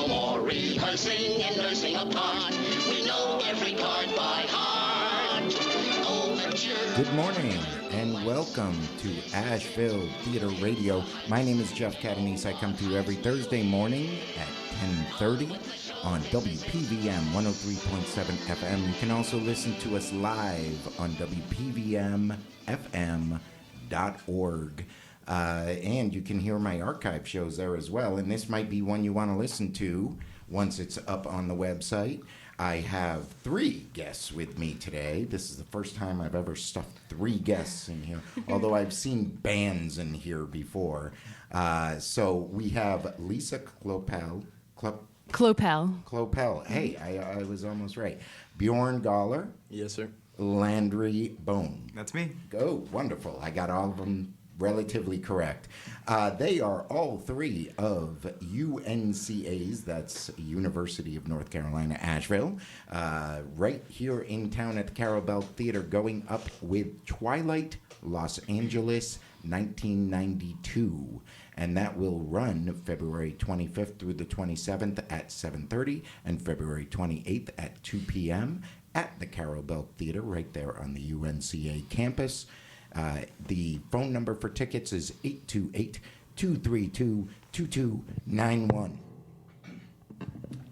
no more rehearsing and nursing a part. We know every part by heart. Overture. Good morning and welcome to Asheville Theater Radio. My name is Jeff Catanese. I come to you every Thursday morning at 10:30 on WPVM 103.7 FM. You can also listen to us live on WPVMFM.org. And you can hear my archive shows there as well. And this might be one you want to listen to once it's up on the website. I have 3 guests with me today. This is the first time I've ever stuffed 3 guests in here, although I've seen bands in here before. So we have Lise Kloppel. Kloppel. Hey, I was almost right. Bjorn Goller. Yes, sir. Landry Bohn. That's me. Oh, wonderful. I got all of them relatively correct. They are all 3 of UNCA's, that's University of North Carolina, Asheville, right here in town at the Carol Bell Theater, going up with Twilight Los Angeles 1992. And that will run February 25th through the 27th at 7:30 and February 28th at 2 p.m. at the Carol Bell Theater right there on the UNCA campus. The phone number for tickets is 828-232-2291.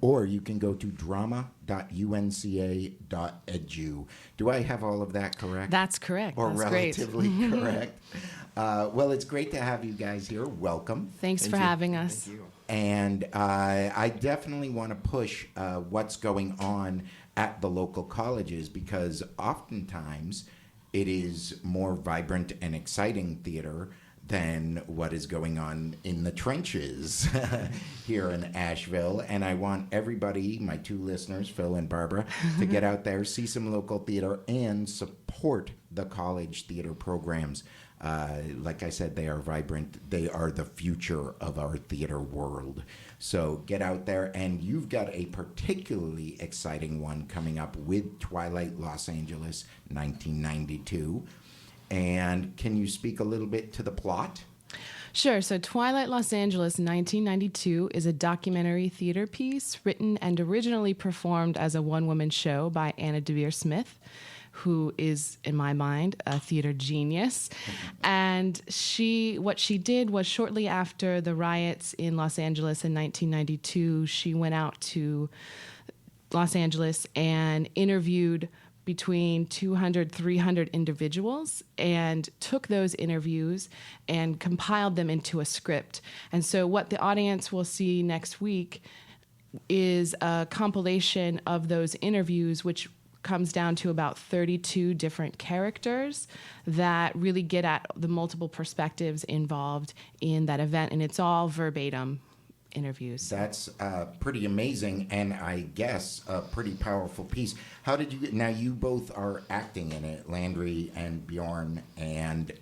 Or you can go to drama.unca.edu. Do I have all of that correct? That's correct. Or That's relatively great. correct. Well, it's great to have you guys here. Welcome. Thanks for having us. Thank you. And I definitely want to push what's going on at the local colleges, because oftentimes it is more vibrant and exciting theater than what is going on in the trenches here in Asheville. And I want everybody, my 2 listeners, Phil and Barbara, to get out there, see some local theater, and support the college theater programs. Like I said, they are vibrant. They are the future of our theater world. So get out there, and you've got a particularly exciting one coming up with Twilight Los Angeles 1992. And can you speak a little bit to the plot? Sure. So Twilight Los Angeles 1992 is a documentary theater piece written and originally performed as a one-woman show by Anna Devere Smith, who is, in my mind, a theater genius. And what she did was, shortly after the riots in Los Angeles in 1992, she went out to Los Angeles and interviewed between 200, 300 individuals, and took those interviews and compiled them into a script. And so what the audience will see next week is a compilation of those interviews, which comes down to about 32 different characters that really get at the multiple perspectives involved in that event, and it's all verbatim interviews. That's pretty amazing, and I guess a pretty powerful piece. How did you, now you both are acting in it, Landry and Bjorn, and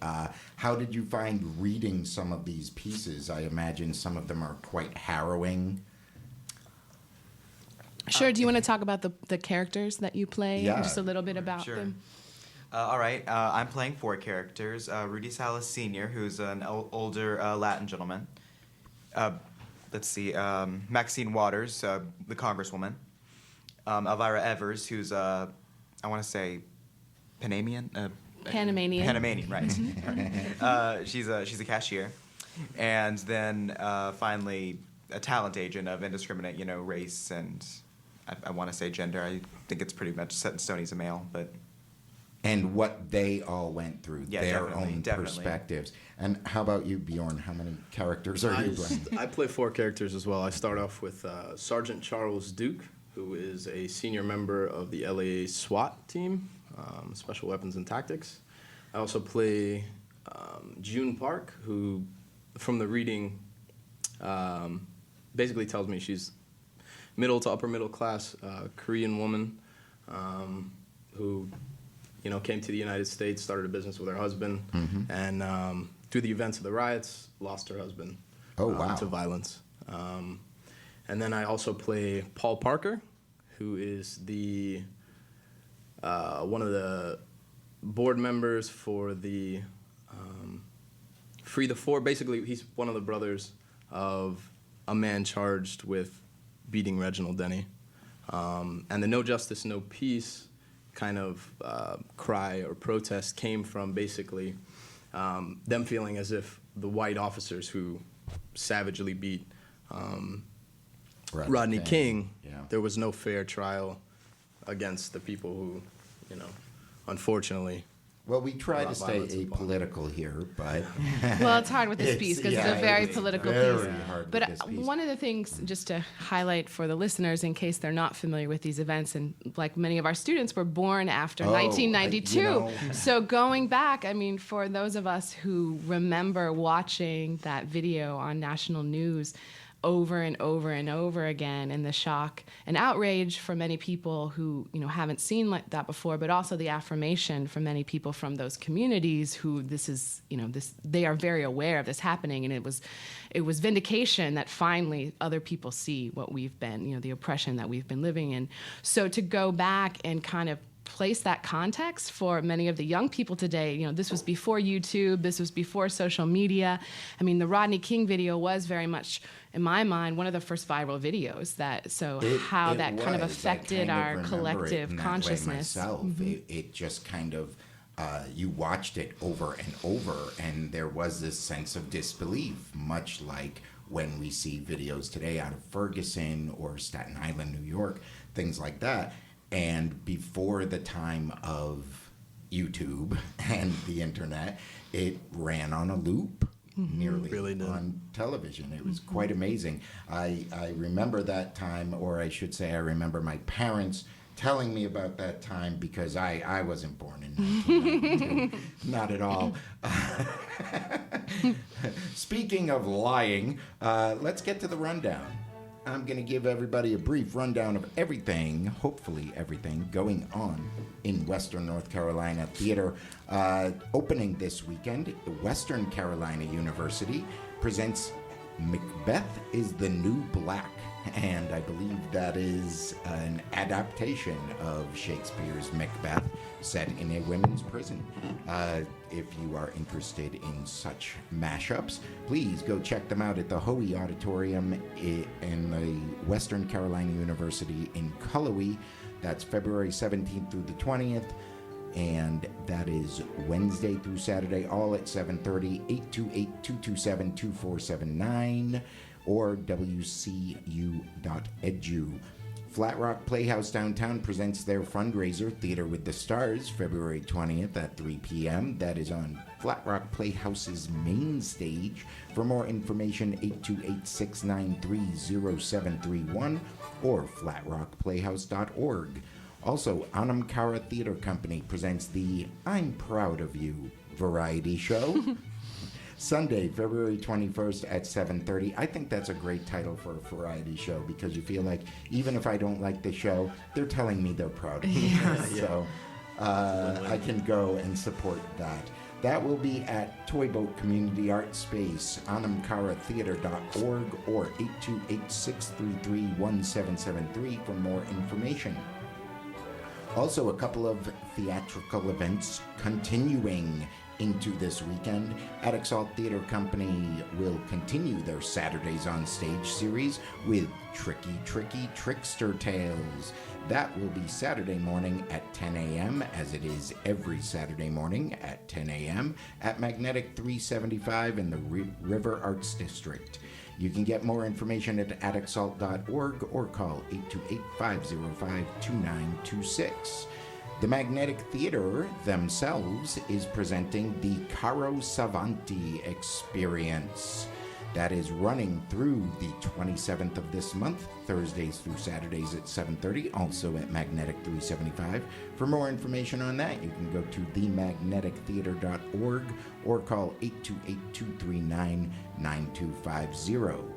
how did you find reading some of these pieces? I imagine some of them are quite harrowing. Sure. Do you want to talk about the characters that you play? Yeah. Just a little bit about Sure. them? All right. I'm playing 4 characters. Rudy Salas Sr., who's an older Latin gentleman. Let's see. Maxine Waters, the congresswoman. Elvira Evers, who's, I want to say, Panamanian? Panamanian, right. She's a cashier. And then finally, a talent agent of indiscriminate, race and I want to say gender. I think it's pretty much set in stone. He's a male, but. And what they all went through, their own perspectives. And how about you, Bjorn? How many characters are you playing? I play 4 characters as well. I start off with Sergeant Charles Duke, who is a senior member of the LA SWAT team, Special Weapons and Tactics. I also play June Park, who, from the reading, basically tells me she's middle to upper middle class Korean woman who came to the United States, started a business with her husband, and through the events of the riots, lost her husband to violence. And then I also play Paul Parker, who is the one of the board members for the Free the Four. Basically, he's one of the brothers of a man charged with beating Reginald Denny. And the No Justice, No Peace kind of cry or protest came from basically them feeling as if the white officers who savagely beat Rodney King, there was no fair trial against the people who, unfortunately. Well, we try to stay apolitical here, but well, it's hard with this piece because it's a very political piece. Hard but with this piece. One of the things, just to highlight for the listeners, in case they're not familiar with these events, and like many of our students were born after 1992, so going back, I mean, for those of us who remember watching that video on national news over and over and over again, and the shock and outrage for many people who haven't seen like that before, but also the affirmation from many people from those communities who this is they are very aware of this happening, and it was vindication that finally other people see what we've been, the oppression that we've been living in. So to go back and kind of place that context for many of the young people today. This was before YouTube. This was before social media. I mean, the Rodney King video was very much, in my mind, one of the first viral videos. How that kind of affected our collective consciousness. It just kind of, you watched it over and over, and there was this sense of disbelief, much like when we see videos today out of Ferguson or Staten Island, New York, things like that. And before the time of YouTube and the internet, it ran on a loop nearly on television. It was quite amazing. I remember that time, or I should say I remember my parents telling me about that time because I wasn't born in 1992. Not at all. Speaking of lying, let's get to the rundown. I'm going to give everybody a brief rundown of everything, hopefully everything, going on in Western North Carolina theater. Opening this weekend, Western Carolina University presents Macbeth is the New Black, and I believe that is an adaptation of Shakespeare's Macbeth set in a women's prison. If you are interested in such mashups, please go check them out at the Hoey Auditorium in the Western Carolina University in Cullowhee. That's February 17th through the 20th. And that is Wednesday through Saturday, all at 7:30, 828-227-2479, or wcu.edu. Flat Rock Playhouse Downtown presents their fundraiser, Theater with the Stars, February 20th at 3 p.m. That is on Flat Rock Playhouse's main stage. For more information, 828-693-0731 or flatrockplayhouse.org. Also, Anamkara Theater Company presents the I'm Proud of You variety show. Sunday, February 21st at 7:30. I think that's a great title for a variety show because you feel like even if I don't like the show, they're telling me they're proud of me. So I can go and support that. That will be at Toy Boat Community Art Space, anamkaratheater.org or 828-633-1773 for more information. Also, a couple of theatrical events continuing into this weekend. At Exalt Theater Company will continue their Saturdays on Stage series with Tricky Tricky Trickster Tales. That will be Saturday morning at 10 a.m., as it is every Saturday morning at 10 a.m. at Magnetic 375 in the River Arts District. You can get more information at adexalt.org or call 828-505-2926. The Magnetic Theater themselves is presenting the Caro Savanti Experience. That is running through the 27th of this month, Thursdays through Saturdays at 7:30, also at Magnetic 375. For more information on that, you can go to themagnetictheater.org or call 828-239-9250.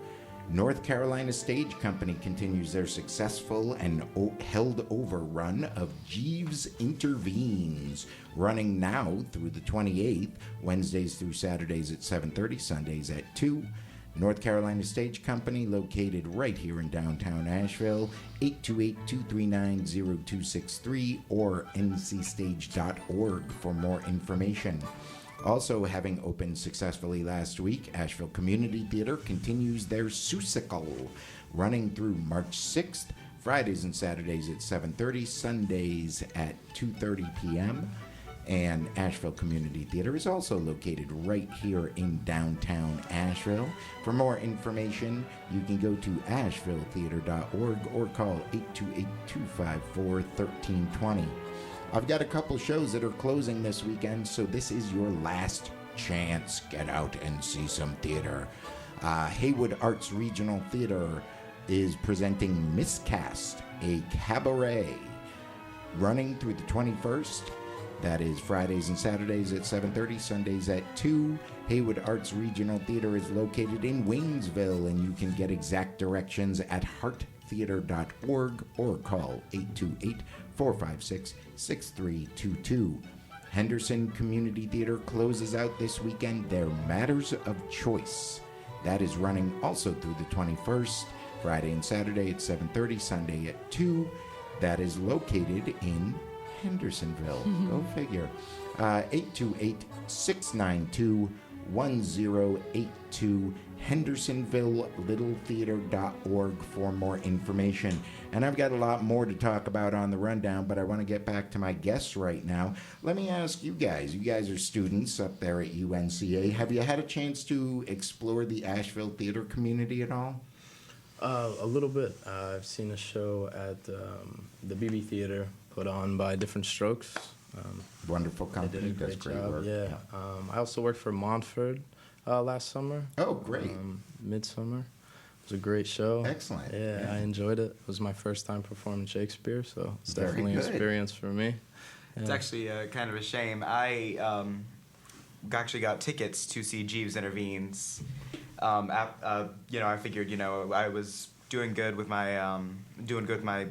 North Carolina Stage Company continues their successful and held-over run of Jeeves Intervenes, running now through the 28th, Wednesdays through Saturdays at 7:30, Sundays at 2. North Carolina Stage Company, located right here in downtown Asheville, 828-239-0263 or ncstage.org for more information. Also, having opened successfully last week, Asheville Community Theater continues their Seussical, running through March 6th, Fridays and Saturdays at 7:30, Sundays at 2:30 p.m. And Asheville Community Theater is also located right here in downtown Asheville. For more information, you can go to ashevilletheater.org or call 828-254-1320. I've got a couple shows that are closing this weekend, so this is your last chance. Get out and see some theater. Haywood Arts Regional Theater is presenting Miscast, a cabaret, running through the 21st. That is Fridays and Saturdays at 7:30, Sundays at 2. Haywood Arts Regional Theater is located in Waynesville, and you can get exact directions at hearttheater.org or call 828-456-6322. Henderson Community Theater closes out this weekend their Matters of Choice. That is running also through the 21st, Friday and Saturday at 7:30, Sunday at 2. That is located in Hendersonville. Go figure. 828-692-1082. HendersonvilleLittleTheater.org for more information. And I've got a lot more to talk about on the rundown, but I want to get back to my guests right now. Let me ask you guys. You guys are students up there at UNCA. Have you had a chance to explore the Asheville theater community at all? A little bit. I've seen a show at the BB Theater put on by Different Strokes. Wonderful They company. did a Does great great job. work. Yeah. I also worked for Montford last summer. Oh, great. Midsummer. It was a great show. Excellent. Yeah, I enjoyed it. It was my first time performing Shakespeare, so it's Very definitely an good. experience for me. It's Yeah. actually kind of a shame. I actually got tickets to see Jeeves Intervenes. I figured, I was doing good with my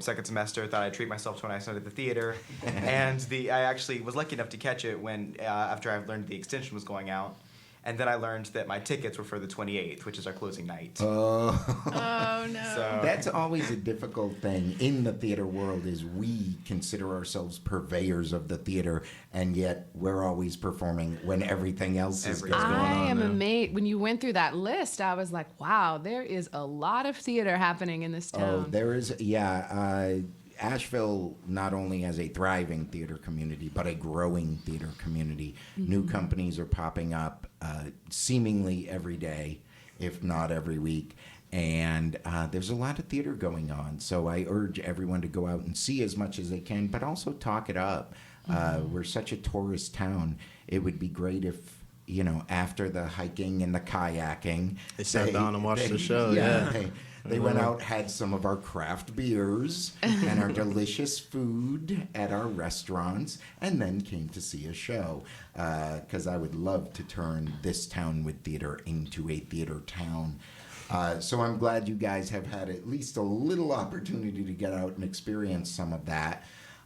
second semester. Thought I'd treat myself to when I started the theater, and I actually was lucky enough to catch it when after I learned the extension was going out. And then I learned that my tickets were for the 28th, which is our closing night. Oh no. So That's always a difficult thing in the theater world is we consider ourselves purveyors of the theater, and yet we're always performing when everything else is going on. I am now. amazed. When you went through that list, I was like, wow, there is a lot of theater happening in this Oh, town. there is, Asheville not only has a thriving theater community, but a growing theater community. New companies are popping up seemingly every day, if not every week. And there's a lot of theater going on. So I urge everyone to go out and see as much as they can, but also talk it up. We're such a tourist town. It would be great if, after the hiking and the kayaking, They sat down and watched the show, yeah. They went out, had some of our craft beers and our delicious food at our restaurants, and then came to see a show. Because I would love to turn this town with theater into a theater town. So I'm glad you guys have had at least a little opportunity to get out and experience some of that.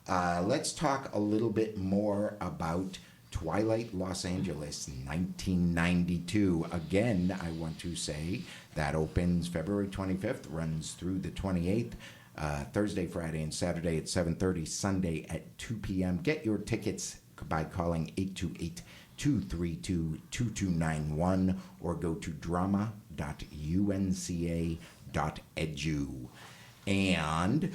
Let's talk a little bit more about Twilight Los Angeles, 1992. Again, I want to say that opens February 25th, runs through the 28th, Thursday, Friday, and Saturday at 7:30, Sunday at 2 p.m. Get your tickets by calling 828-232-2291 or go to drama.unca.edu. And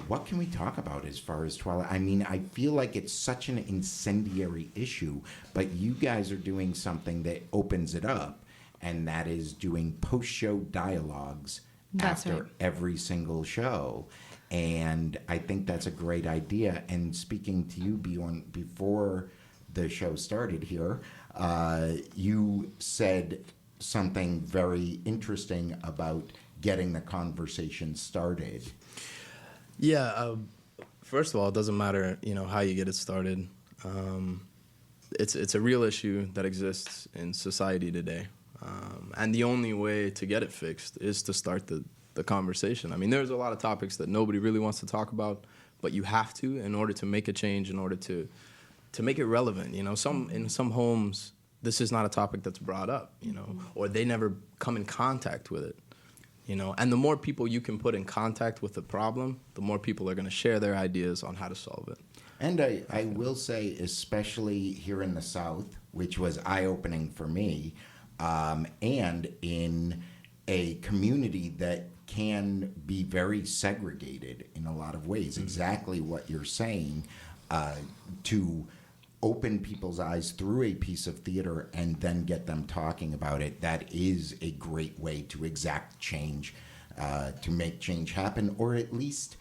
what can we talk about as far as Twilight? I mean, I feel like it's such an incendiary issue, but you guys are doing something that opens it up, and that is doing post-show dialogues That's after right. every single show. And I think that's a great idea. And speaking to you, Bjorn, before the show started here, you said something very interesting about getting the conversation started. Yeah. First of all, it doesn't matter, how you get it started. It's a real issue that exists in society today, and the only way to get it fixed is to start the conversation. I mean, there's a lot of topics that nobody really wants to talk about, but you have to in order to make a change, in order to make it relevant. In some homes, this is not a topic that's brought up, or they never come in contact with it. And the more people you can put in contact with the problem, the more people are going to share their ideas on how to solve it. And I will say, especially here in the South, which was eye-opening for me, and in a community that can be very segregated in a lot of ways. Exactly what you're saying, to open people's eyes through a piece of theater and then get them talking about it, that is a great way to exact change, to make change happen, or at least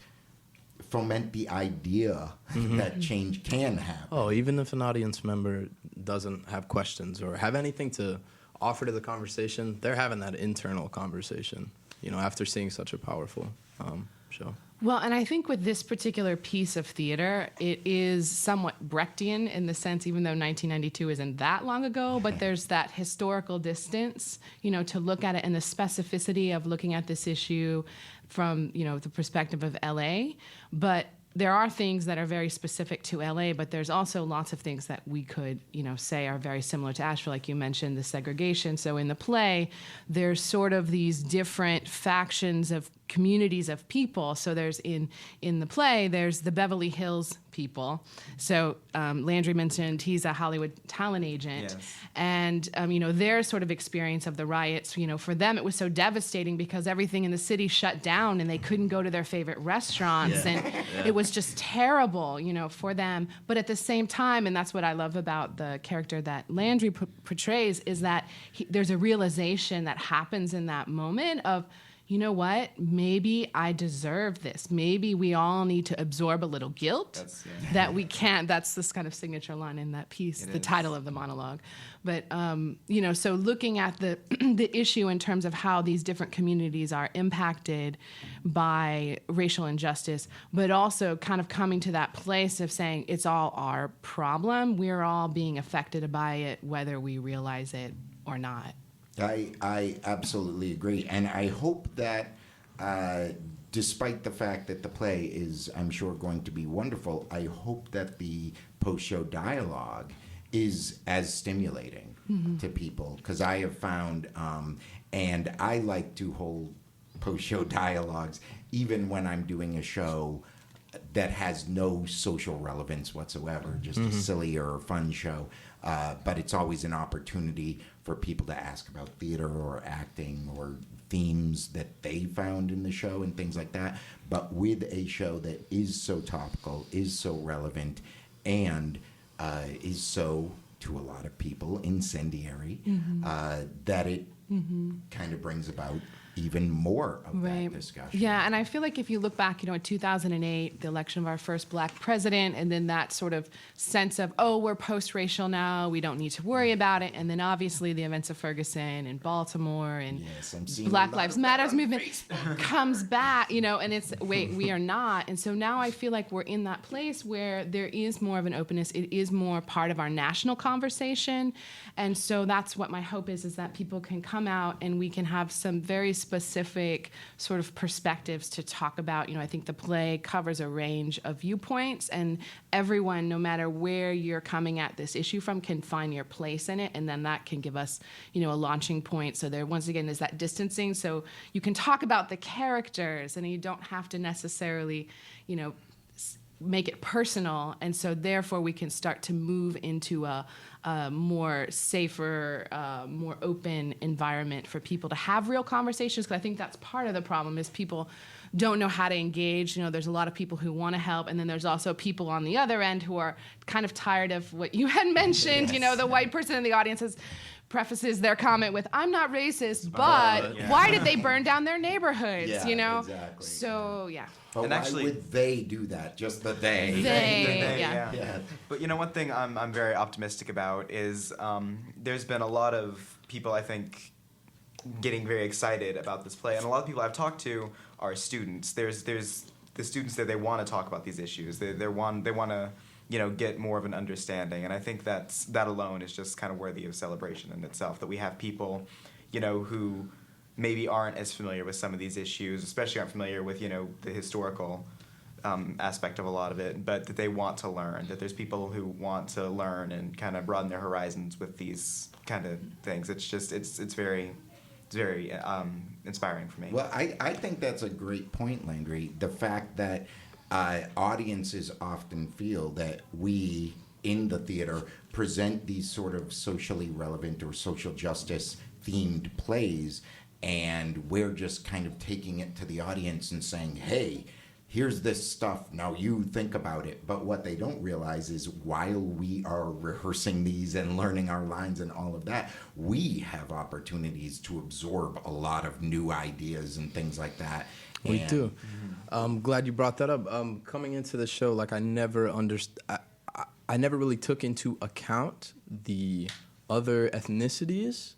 foment the idea that change can happen. Oh, even if an audience member doesn't have questions or have anything to offer to the conversation, they're having that internal conversation, after seeing such a powerful show. Well, and I think with this particular piece of theater, it is somewhat Brechtian in the sense, even though 1992 isn't that long ago, but there's that historical distance, to look at it and the specificity of looking at this issue from, the perspective of LA. But there are things that are very specific to LA, but there's also lots of things that we could, say are very similar to Asheville, like you mentioned, the segregation. So in the play, there's sort of these different factions of communities of people. So there's in the play, there's the Beverly Hills people. So Landry mentioned he's a Hollywood talent agent. Yes. And, their sort of experience of the riots, for them it was so devastating because everything in the city shut down and they couldn't go to their favorite restaurants. And it was just terrible, for them. But at the same time, and that's what I love about the character that Landry portrays, is that there's a realization that happens in that moment of, you know what? Maybe I deserve this. Maybe we all need to absorb a little guilt that we can't. That's this kind of signature line in that piece, the title of the monologue. But, so looking at the issue in terms of how these different communities are impacted by racial injustice, but also kind of coming to that place of saying it's all our problem. We're all being affected by it, whether we realize it or not. I absolutely agree. And I hope that despite the fact that the play is, I'm sure, going to be wonderful, I hope that the post-show dialogue is as stimulating to people. Because I have found, and I like to hold post-show dialogues even when I'm doing a show that has no social relevance whatsoever, just a silly or fun show. But it's always an opportunity for people to ask about theater or acting or themes that they found in the show and things like that. But with a show that is so topical, is so relevant, and is so, to a lot of people, incendiary, that it kind of brings about even more of that discussion. Yeah, and I feel like if you look back, in 2008, the election of our first black president, and then that sort of sense of, oh, we're post-racial now, we don't need to worry about it, and then obviously the events of Ferguson and Baltimore and Black Lives Matter movement comes back, and it's, wait, we are not. And so now I feel like we're in that place where there is more of an openness. It is more part of our national conversation. And so that's what my hope is that people can come out and we can have some very specific sort of perspectives to talk about. I think the play covers a range of viewpoints, and everyone, no matter where you're coming at this issue from, can find your place in it, and then that can give us, a launching point. So there, once again, is that distancing. So you can talk about the characters, and you don't have to necessarily, make it personal, and so therefore we can start to move into a more safer, more open environment for people to have real conversations, because I think that's part of the problem is people don't know how to engage. There's a lot of people who want to help, and then there's also people on the other end who are kind of tired of what you had mentioned. The white person in the audience prefaces their comment with, I'm not racist, but why did they burn down their neighborhoods, Exactly. So, yeah. But And why actually, would they do that? Just the they. Yeah. But one thing I'm very optimistic about is there's been a lot of people, I think, getting very excited about this play, and a lot of people I've talked to are students. There's the students that they want to talk about these issues. They want to get more of an understanding, and I think that alone is just kind of worthy of celebration in itself. That we have people, who maybe aren't as familiar with some of these issues, especially aren't familiar with the historical aspect of a lot of it, but that they want to learn. That there's people who want to learn and kind of broaden their horizons with these kind of things. It's just it's very inspiring for me. Well, I think that's a great point, Landry. The fact that audiences often feel that we in the theater present these sort of socially relevant or social justice themed plays, and we're just kind of taking it to the audience and saying, hey, here's this stuff, now you think about it. But what they don't realize is while we are rehearsing these and learning our lines and all of that, we have opportunities to absorb a lot of new ideas and things like that. We do. I'm glad you brought that up. Coming into the show, like I never really took into account the other ethnicities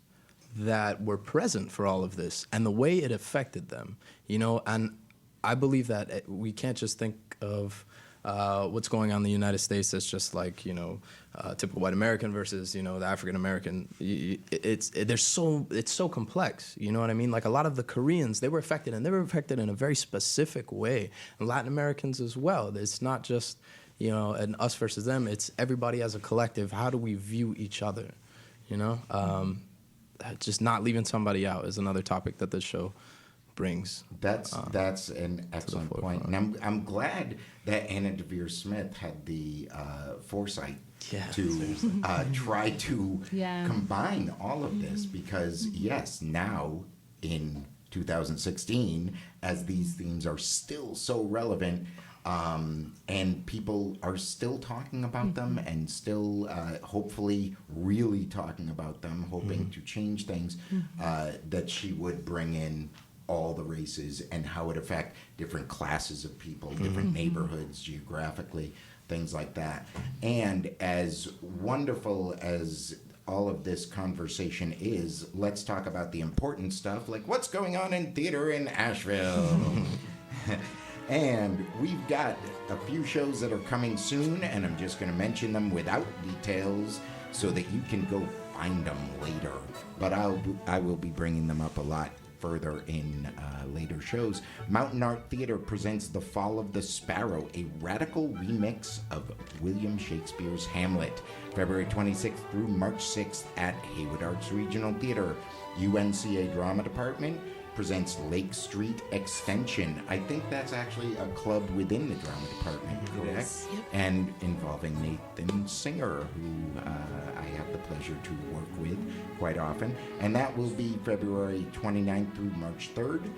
that were present for all of this and the way it affected them, you know. And I believe that we can't just think of what's going on in the United States as just like, you know, typical white American versus, you know, the African American. It's so complex, you know what I mean? Like a lot of the Koreans, they were affected, and they were affected in a very specific way. And Latin Americans as well. It's not just, you know, an us versus them. It's everybody as a collective. How do we view each other, you know? Just not leaving somebody out is another topic that this show brings. That's an excellent point. And I'm glad that Anna Devere Smith had the foresight to try to combine all of this, because yes, now in 2016, as these themes are still so relevant, and people are still talking about them and still hopefully really talking about them, hoping to change things, that she would bring in all the races and how it affect different classes of people, different neighborhoods geographically, things like that. And as wonderful as all of this conversation is, let's talk about the important stuff, like what's going on in theater in Asheville. And we've got a few shows that are coming soon, and I'm just going to mention them without details so that you can go find them later. But I will be bringing them up a lot further in later shows. Mountain Art Theater presents The Fall of the Sparrow, a radical remix of William Shakespeare's Hamlet, February 26th through March 6th at Haywood Arts Regional Theater. UNCA Drama Department presents Lake Street Extension. I think that's actually a club within the drama department, correct? Yep. And involving Nathan Singer, who I have the pleasure to work with quite often. And that will be February 29th through March 3rd.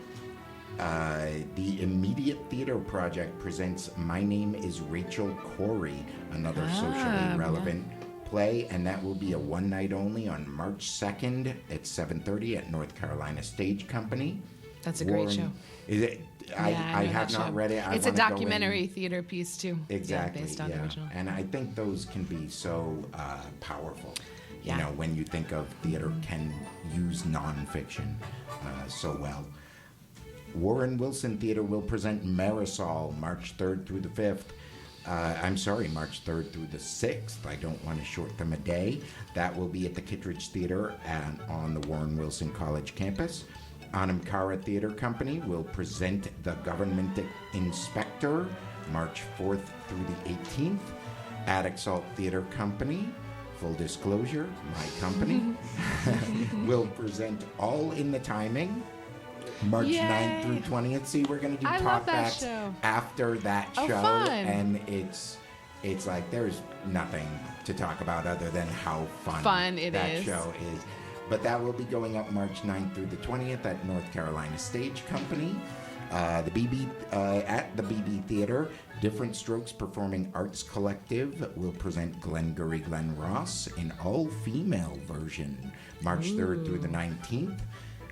The Immediate Theater Project presents My Name is Rachel Corey, another socially relevant play, and that will be a one night only on March 2nd at 7:30 at North Carolina Stage Company. That's a great show. Is it? I have not read it. It's a documentary theater piece too. Exactly. Based on the original. And I think those can be so powerful. Yeah. You know, when you think of theater can use nonfiction so well. Warren Wilson Theater will present Marisol March 3rd through the 5th. March 3rd through the 6th. I don't want to short them a day. That will be at the Kittredge Theater and on the Warren Wilson College campus. Anamkara Theater Company will present The Government Inspector March 4th through the 18th. Attic Salt Theater Company, full disclosure, my company, will present All in the Timing March 9th through 20th. See, we're going to do talkbacks after that show. Fun. And it's like there's nothing to talk about other than how fun that show is. But that will be going up March 9th through the 20th at North Carolina Stage Company. At the BB Theater, Different Strokes Performing Arts Collective will present Glengarry Glen Ross in all-female version March 3rd through the 19th.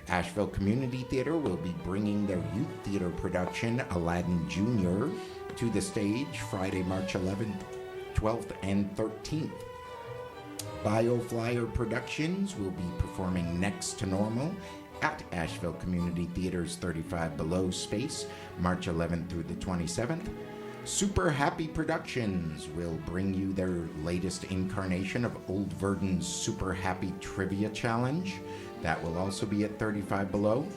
Asheville Community Theater will be bringing their youth theater production, Aladdin Jr., to the stage Friday, March 11th, 12th, and 13th. BioFlyer Productions will be performing Next to Normal at Asheville Community Theater's 35 Below space, March 11th through the 27th. Super Happy Productions will bring you their latest incarnation of Old Verdon's Super Happy Trivia Challenge. That will also be at 35 Below.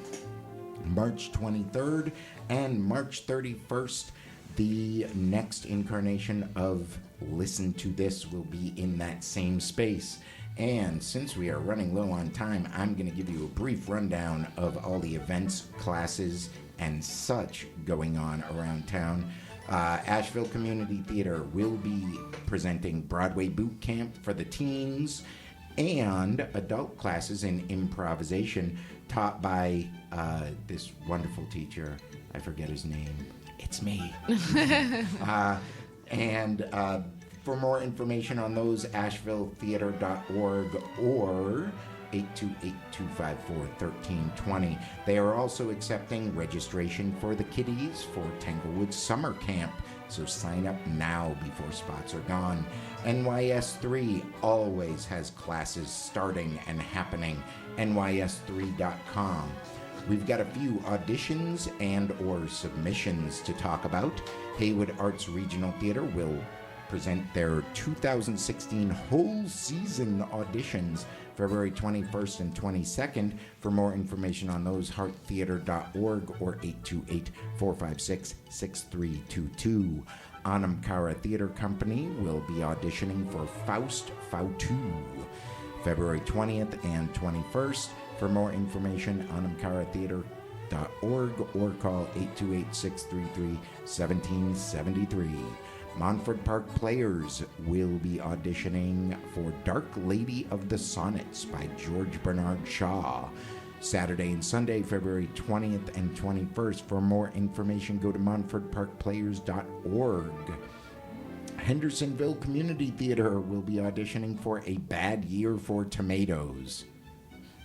March 23rd and March 31st, the next incarnation of Listen to This will be in that same space. And since we are running low on time, I'm going to give you a brief rundown of all the events, classes, and such going on around town. Asheville Community Theater will be presenting Broadway Boot Camp for the teens and adult classes in improvisation taught by this wonderful teacher. I forget his name. It's me. And for more information on those, ashevilletheater.org or 828-254-1320. They are also accepting registration for the kiddies for Tanglewood Summer Camp, so sign up now before spots are gone. NYS3 always has classes starting and happening. NYS3.com. We've got a few auditions and or submissions to talk about. Haywood Arts Regional Theater will present their 2016 whole season auditions February 21st and 22nd. For more information on those, hearttheater.org or 828-456-6322. Anamkara Theater Company will be auditioning for Faust Fautu February 20th and 21st. For more information, anamkaratheater.org or call 828-633-1773. Montford Park Players will be auditioning for Dark Lady of the Sonnets by George Bernard Shaw. Saturday and Sunday, February 20th and 21st. For more information, go to montfordparkplayers.org. Hendersonville Community Theater will be auditioning for A Bad Year for Tomatoes.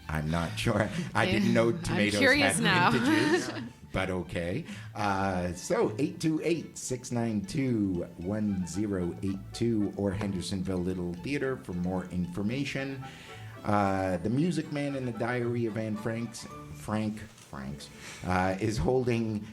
I'm not sure. I didn't know tomatoes had vintages, but okay. So 828-692-1082 or Hendersonville Little Theater for more information. The Music Man in the Diary of Anne Franks is holding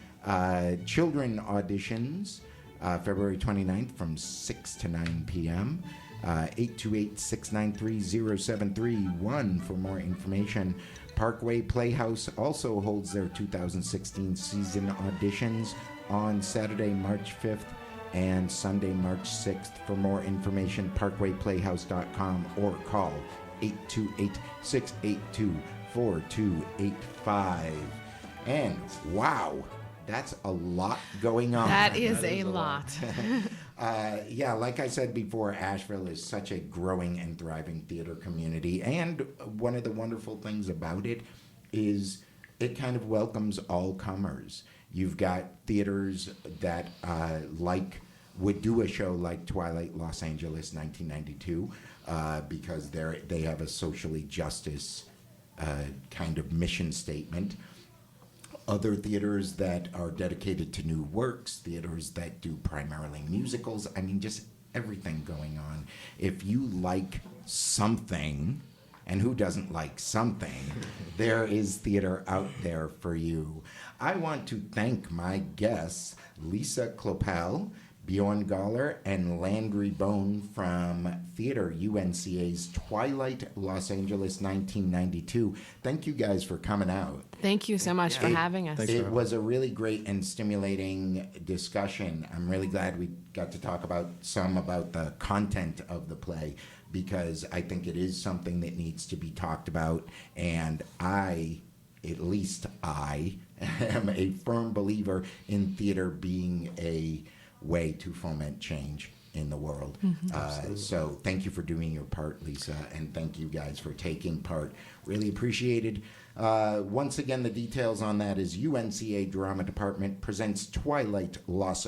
children auditions February 29th from 6 to 9 p.m. 828-693-0731 for more information. Parkway Playhouse also holds their 2016 season auditions on Saturday, March 5th and Sunday, March 6th. For more information, parkwayplayhouse.com or call 828-682-4285. And wow, that's a lot going on. That is a lot. Yeah, like I said before, Asheville is such a growing and thriving theater community. And one of the wonderful things about it is it kind of welcomes all comers. You've got theaters that would do a show like Twilight Los Angeles 1992 because they have a socially justice kind of mission statement. Other theaters that are dedicated to new works, theaters that do primarily musicals. I mean, just everything going on. If you like something, and who doesn't like something, there is theater out there for you. I want to thank my guests, Lise Kloppel, Bjorn Goller, and Landry Bohn from Theater UNCA's Twilight Los Angeles 1992. Thank you guys for coming out. Thank you so much for having us. It was a really great and stimulating discussion. I'm really glad we got to talk about the content of the play because I think it is something that needs to be talked about, and at least I am a firm believer in theater being a way to foment change in the world. So thank you for doing your part, Lisa, and thank you guys for taking part. Really appreciated. Once again, the details on that is UNCA Drama Department presents Twilight Los